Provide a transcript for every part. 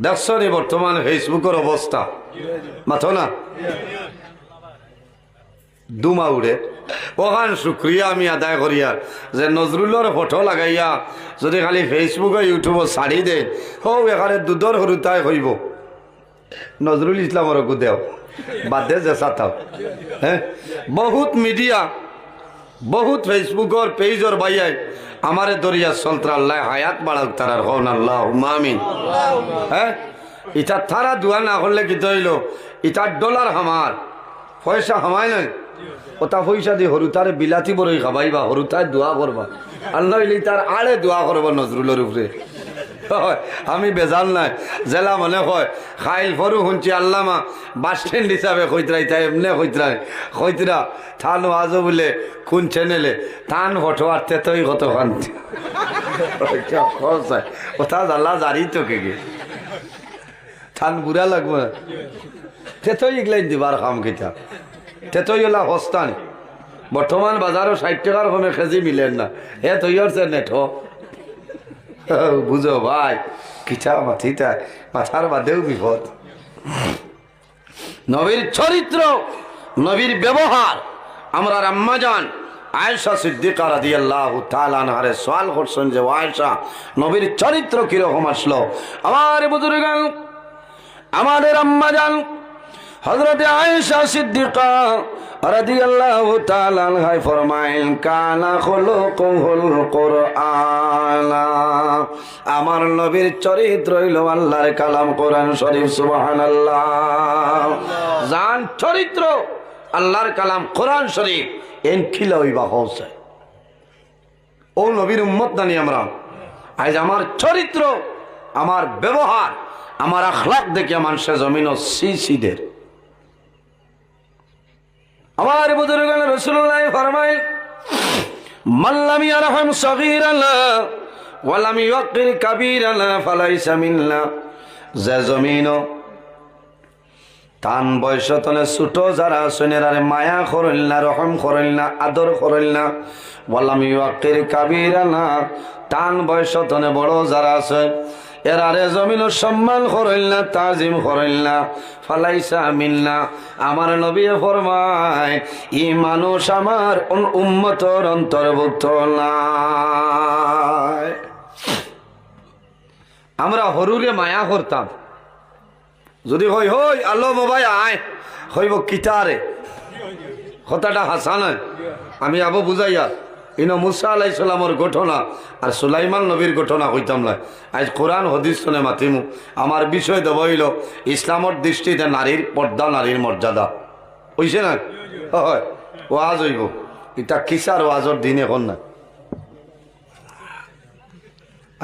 দেখছো নি বর্তমান ফেসবুকের অবস্থা, মাথো না দুমা উড়ে। ওখান শুক্রিয়া আমি আদায় করিয়া যে নজরুলের ফটো লাগাইয়া যদি খালি ফেসবুকে ইউটিউবে ছাড়ি দে, হো এখানে দুধর সরুতাই হইব নজরুল ইসলামর দেও বাদে যে চাতাও। হ্যাঁ, বহুত মিডিয়া, বহুত ফেসবুকর পেজর বাইয়াই আমারে দরিয়া সলত্র আল্লাহ হায়াত বাড়াক তারার হন আল্লাহ আমিন। হ্যাঁ, ইটা তারা দোয়া না করলে কি তৈল ইটার ডলার হামার পয়সা হামায় নাই, ওটা পয়সা দিয়ে হরুতারে বিলাতি বড়ই খাবাইবা, হরুতায় দোয়া করবা, আল্লাহ তার আড়ে দোয়া করবা নজরুলের উপরে। আমি বেজাল নাই জেলা মনে হয় খাইল ফরু শুনছি আল্লামা বাস স্ট্যান্ড হিসাবে কইতরাই তাই এমনি কইতরাই কইতরা থান আজও বলে কোন চ্যানেলে থান ফটো আর তেতই কত খান ওটা আল্লাহ জারি তো কে থান বুড়া লাগবো না, তেতই এগুলাই দিবার খাম কিতা, তেতই ওলা হস্তান বর্তমান বাজারও 60 টাকার কমে কেজি মিলেন না, হে তৈর সে নেঠ বুঝো ভাই কিটা মাথিটা মাথার বাদেও বিপদ। নবীর চরিত্র, নবীর ব্যবহার, আমরা আম্মাজান আয়েশা সিদ্দিকা রাদিয়াল্লাহু তাআলা আনহারে সওয়াল করছেন যে আয়েশা নবীর চরিত্র কিরকম আসলো। আমার বুজুর্গান, আমাদের আম্মাজান হযরত আয়েশা সিদ্দিকা রাদিয়াল্লাহু তাআলা আনহা ফরমায়েন কানা খুলুকুল কুরআন, আমার নবীর চরিত্র হইল আল্লাহর কালাম কোরআন শরীফ। সুবহানাল্লাহ, জান চরিত্র আল্লাহর কালাম কোরআন শরীফ এন খিলা হইবা হচ্ছে ও নবীর উম্মত জানি আমরা। আজ আমার চরিত্র, আমার ব্যবহার, আমার আখলাক দেখে মানুষের জমিন সিদের। আমার বুজুর্গান রাসূলুল্লাহ ফরমায় মান লাম ইয়ারহাম সগীরানা ওয়া লাম ইউকির কাবীরানা ফালাইসা মিন্না, যে জমিন তান বয়সতনে ছোট যারা আছেন এরারে মায়া করেন না, রহম করেন না, আদর করেন না, ওয়া লাম ইউকির কাবীরানা তান বয়সতনে বড় যারা আছে এরারে জমিন সম্মান করেন না, তাজিম করেন না, ফালাইসা মিন্না, আমার নবী ফরমায় ই মানুষ আমার উম্মতর অন্তর্ভুক্ত নাই। আমরা হরুরে মায়া করতাম, যদি হই হই আল্লাহ মোবাই আয় হইব কিতারে কথাটা হাসান, আমি আবু বুঝাইয়া ইনো মুসা আলাইহিস সালামের ঘটনা আর সুলাইমান নবীর ঘটনা কইতাম না। আজ কোরআন হাদিস শুনে মাতিমু। আমার বিষয় দেব হইল ইসলামের দৃষ্টিতে নারীর পর্দা, নারীর মর্যাদা হইছে না, হয় ওয়াজ হইব, এটা কিসার ওয়াজর দিন এখন না।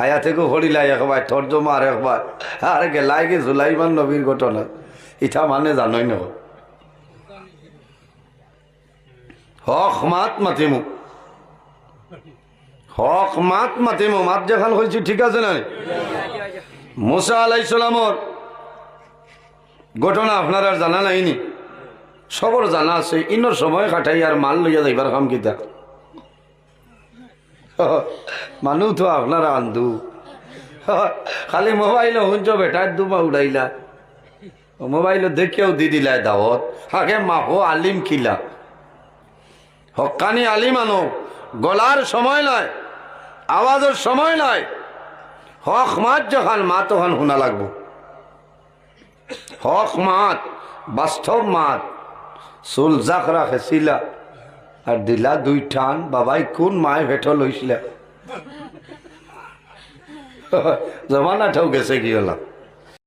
আয়া থেকে হরিলাই একবার তর্জমা আর একবার আর গেলাই গে সুলাইমান নবীর ঘটনা, ইটা মানে জানোই না হক মাত মাতিমু, হক মাত মাতিমু, মাত যেখান হয়েছি ঠিক আছে না। মুসা আলাইহিস সালামর ঘটনা আপনার আর জানা নাইনি, সবর জানা আছে। ইনোর সময় কাটাই আর মাল লইয়া যাইবার কাম কিতা মানুষ তো আপনারা আন্দু খালি মোবাইল শুনছ বেটার দুমা উড়াইলা, মোবাইল দেখেও দি দিলা দাওয়াত, আগে মাহো আলিম কিলা হকানি আলিম আনো, গলার সময় নয়, আওয়াজের সময় নয়, হক মাত যখন মাত তখন শোনা লাগবো, হক মাত, বাস্তব মাত। চুল জাক রাখেছিলা আর দিলা দুই ঠান, বাবাই কোন মায় ভেট লইছিলা, জমানাটাও গেছে কি হলাম।